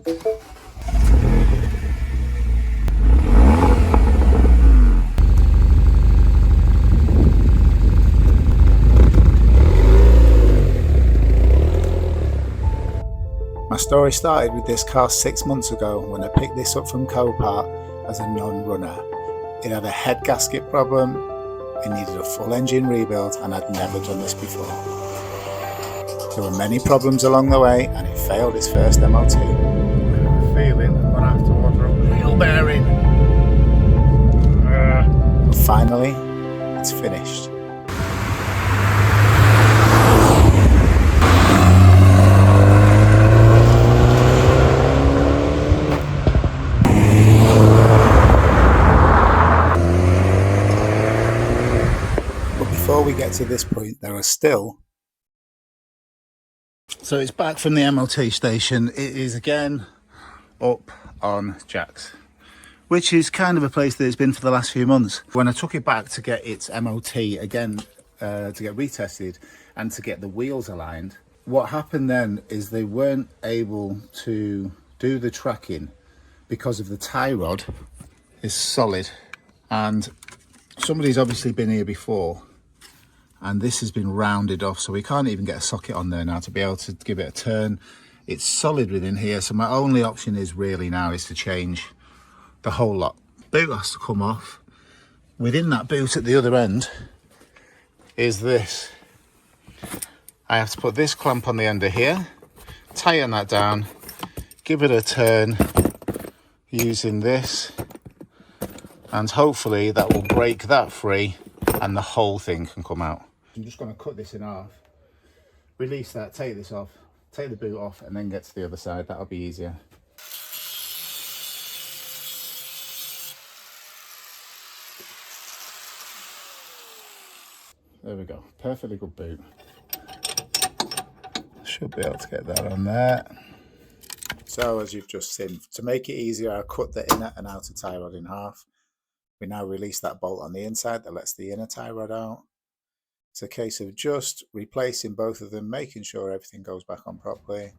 My story started with this car 6 months ago when I picked this up from Copart as a non-runner. It had a head gasket problem, it needed a full engine rebuild, and I'd never done this before. There were many problems along the way and it failed its first MOT. I have a feeling I'm going to have to order a wheel bearing. But finally, it's finished. Before we get to this point, there are still... So it's back from the MOT station. It is again up on Jack's, which is kind of a place that it's been for the last few months. When I took it back to get its MOT again, to get retested and to get the wheels aligned, what happened then is they weren't able to do the tracking because of the tie rod is solid, and somebody's obviously been here before and this has been rounded off, so we can't even get a socket on there now to be able to give it a turn. It's solid within here, so my only option is really now is to change the whole lot. Boot has to come off. Within that boot at the other end is this. I have to put this clamp on the end of here, tighten that down, give it a turn using this, and hopefully that will break that free and the whole thing can come out. I'm just going to cut this in half, release that, take this off, take the boot off, and then get to the other side. That'll be easier. There we go, perfectly good boot. Should be able to get that on there. So as you've just seen, to make it easier, I cut the inner and outer tie rod in half. We now release that bolt on the inside that lets the inner tie rod out. It's a case of just replacing both of them, making sure everything goes back on properly,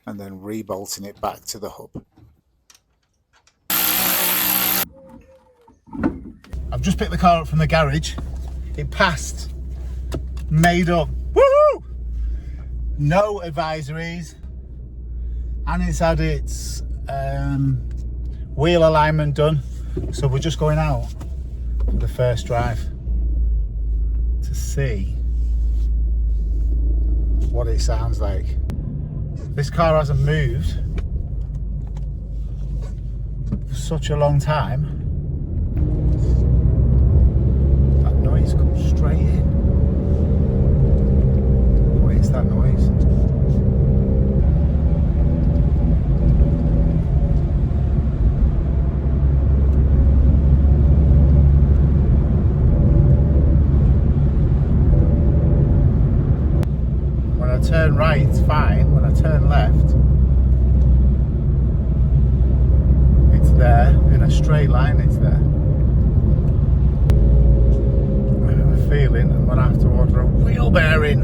and then rebolting it back to the hub. I've just picked the car up from the garage. It passed, made up, woohoo! No advisories, and it's had its wheel alignment done. So we're just going out for the first drive to see what it sounds like. This car hasn't moved for such a long time. That noise comes straight in. What is that noise? Turn right, it's fine. When I turn left, it's there. In a straight line, it's there. I have a feeling I'm going to have to order a wheel bearing.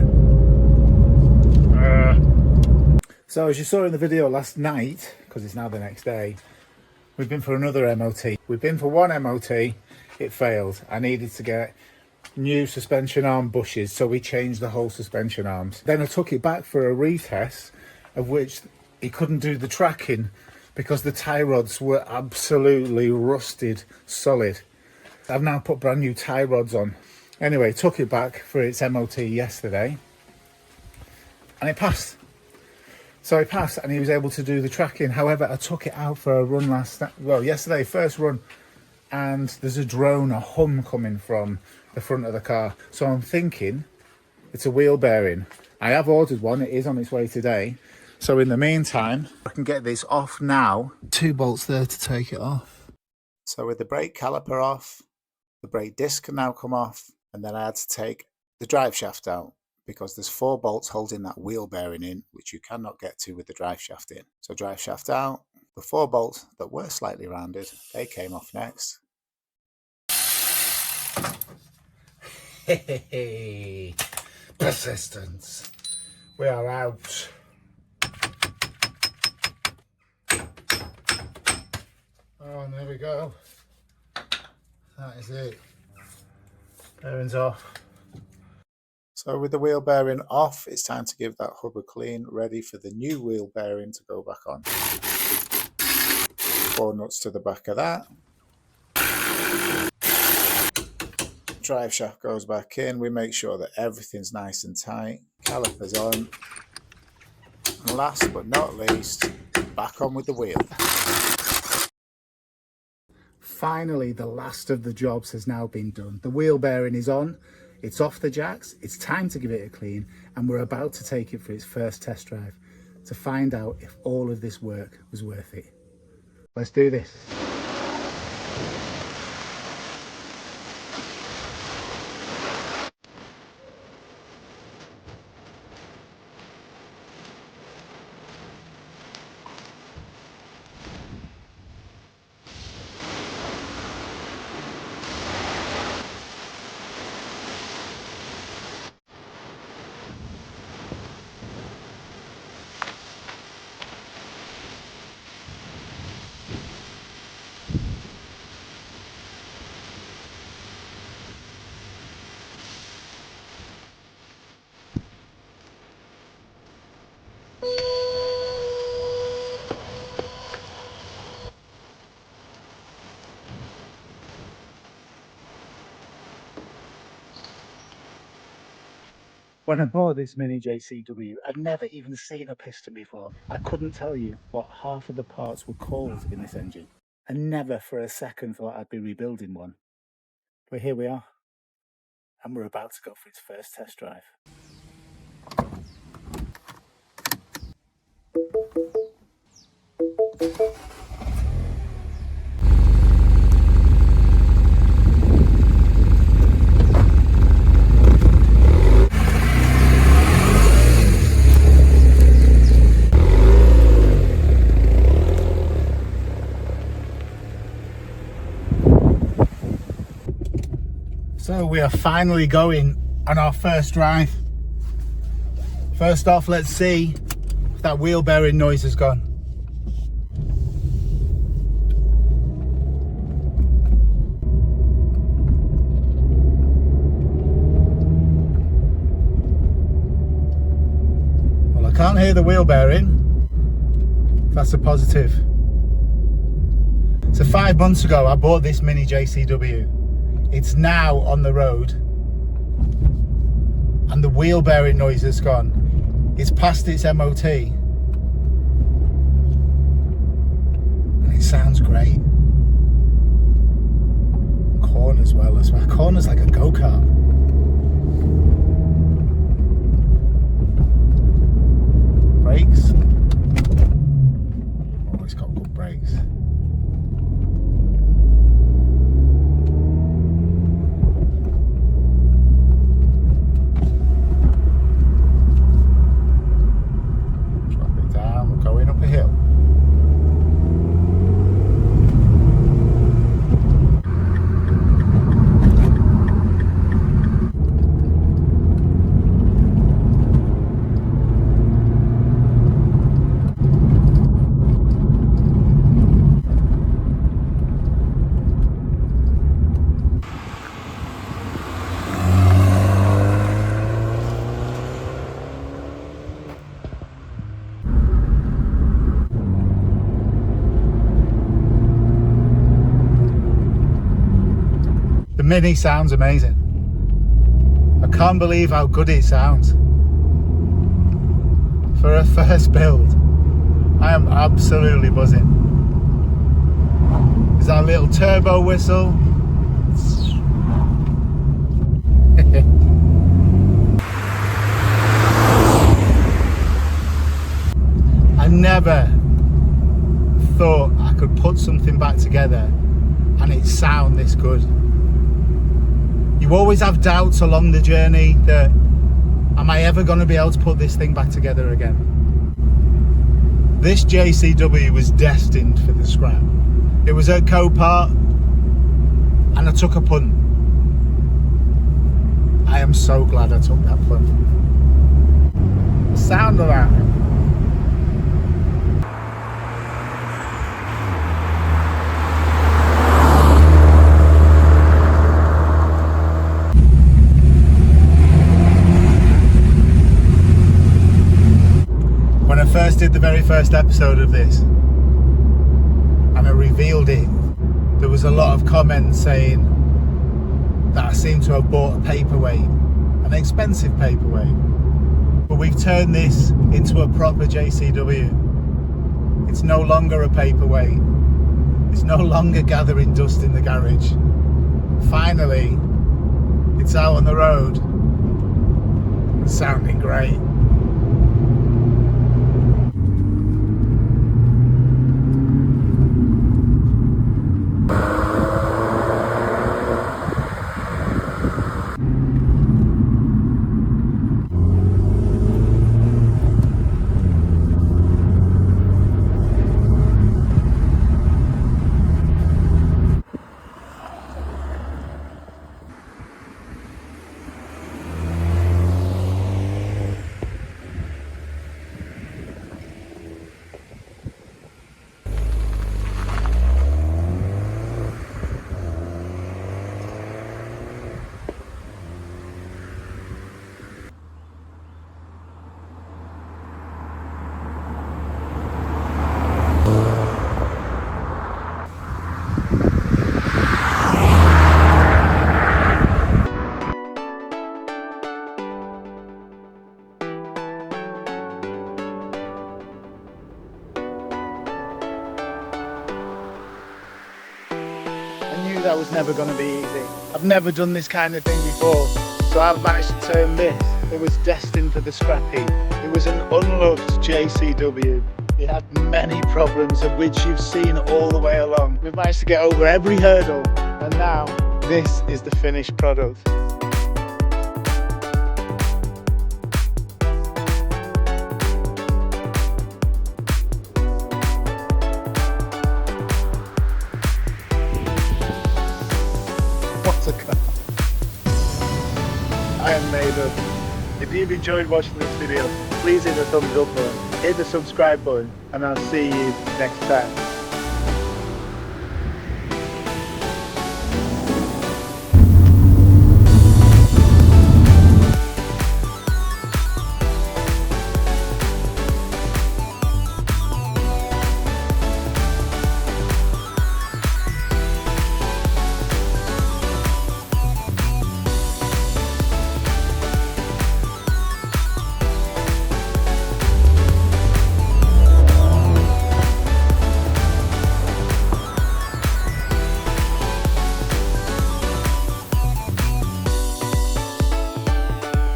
So as you saw in the video last night, because it's now the next day, we've been for another MOT. We've been for one MOT, it failed. I needed to get new suspension arm bushes, so we changed the whole suspension arms. Then I took it back for a retest, of which he couldn't do the tracking because the tie rods were absolutely rusted solid. I've now put brand new tie rods on. Anyway, took it back for its MOT yesterday and it passed. So it passed and he was able to do the tracking. However, I took it out for a run yesterday, first run, and there's a drone, a hum coming from the front of the car. So I'm thinking it's a wheel bearing. I have ordered one, it is on its way today. So in the meantime, I can get this off now. 2 bolts there to take it off. So with the brake caliper off, the brake disc can now come off, and then I had to take the drive shaft out because there's 4 bolts holding that wheel bearing in, which you cannot get to with the drive shaft in. So drive shaft out, the 4 bolts that were slightly rounded, they came off next. Hey, persistence. We are out. There we go. That is it. Bearings off. So with the wheel bearing off, it's time to give that hub a clean, ready for the new wheel bearing to go back on. 4 nuts to the back of that. Drive shaft goes back in. We make sure that everything's nice and tight. Calipers on. And last but not least, back on with the wheel. Finally, the last of the jobs has now been done. The wheel bearing is on, it's off the jacks, it's time to give it a clean, and we're about to take it for its first test drive to find out if all of this work was worth it. Let's do this. When I bought this Mini JCW, I'd never even seen a piston before. I couldn't tell you what half of the parts were called in this engine. I never for a second thought I'd be rebuilding one. But here we are, and we're about to go for its first test drive. So we are finally going on our first drive. First off, let's see if that wheel bearing noise has gone. Well, I can't hear the wheel bearing. That's a positive. So 5 months ago, I bought this Mini JCW. It's now on the road and the wheel bearing noise has gone. It's past its MOT and it sounds great. Corners well as well. Corners like a go-kart. Brakes. Oh, it's got good brakes. Going up a hill. The Mini sounds amazing. I can't believe how good it sounds. For a first build, I am absolutely buzzing. There's that little turbo whistle. I never thought I could put something back together and it sound this good. You always have doubts along the journey that, am I ever going to be able to put this thing back together again? This JCW was destined for the scrap. It was at Copart and I took a punt. I am so glad I took that punt. The sound of that. first did the very first episode of this and I revealed it, there was a lot of comments saying that I seem to have bought a paperweight, an expensive paperweight. But we've turned this into a proper JCW. It's no longer a paperweight. It's no longer gathering dust in the garage. Finally, it's out on the road and sounding great. That was never going to be easy. I've never done this kind of thing before, so I've managed to turn this. It was destined for the scrappy. It was an unloved JCW. It had many problems, of which you've seen all the way along. We've managed to get over every hurdle, and now this is the finished product. What a car. I am made up. If you've enjoyed watching this video, please hit the thumbs up button, hit the subscribe button, and I'll see you next time.